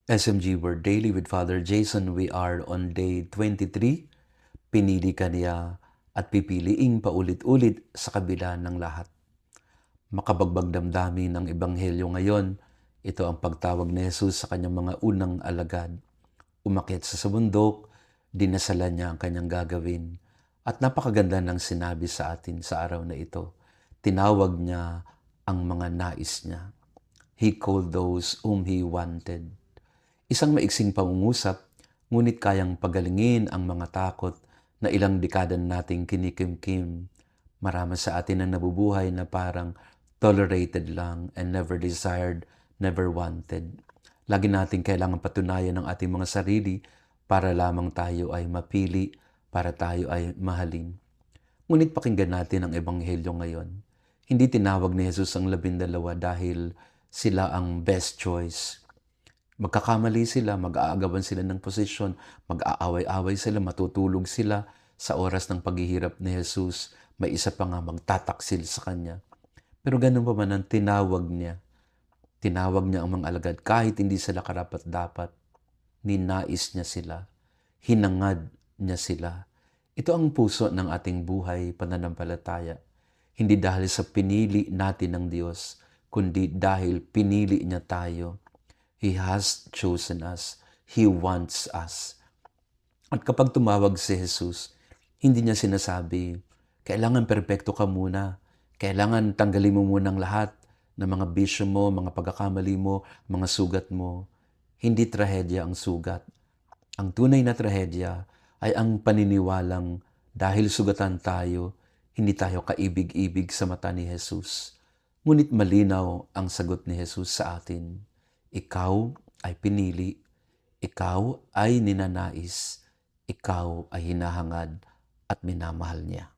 SMG Word Daily with Father Jason. We are on day 23. Pinili ka niya at pipiliing paulit-ulit sa kabila ng lahat. Makabagbag damdamin ng Ebanghelyo ngayon, ito ang pagtawag ni Jesus sa kanyang mga unang alagad. Umakyat sa bundok, dinasalan niya ang kanyang gagawin. At napakaganda ng sinabi sa atin sa araw na ito. Tinawag niya ang mga nais niya. He called those whom He wanted. Isang maiksing pangungusap, ngunit kayang pagalingin ang mga takot na ilang dekada nating kinikimkim. Marami sa atin ang nabubuhay na parang tolerated lang and never desired, never wanted. Lagi natin kailangan patunayan ang ating mga sarili para lamang tayo ay mapili, para tayo ay mahalin. Ngunit pakinggan natin ang Ebanghelyo ngayon. Hindi tinawag ni Jesus ang 12 dahil sila ang best choice. Magkakamali sila, mag-aagawan sila ng posisyon, mag-aaway-away sila, matutulog sila sa oras ng paghihirap ni Jesus. May isa pa nga magtataksil sa Kanya. Pero ganun pa man ang tinawag niya. Tinawag niya ang mga alagad kahit hindi sila karapat-dapat. Ninais niya sila. Hinangad niya sila. Ito ang puso ng ating buhay pananampalataya. Hindi dahil sa pinili natin ng Diyos, kundi dahil pinili niya tayo. He has chosen us. He wants us. At kapag tumawag si Jesus, hindi niya sinasabi, kailangan perpekto ka muna. Kailangan tanggalin mo muna ang lahat ng mga bisyo mo, mga pagkakamali mo, mga sugat mo. Hindi trahedya ang sugat. Ang tunay na trahedya ay ang paniniwalang dahil sugatan tayo, hindi tayo kaibig-ibig sa mata ni Jesus. Ngunit malinaw ang sagot ni Jesus sa atin. Ikaw ay pinili, ikaw ay ninanais, ikaw ay hinahangad at minamahal niya.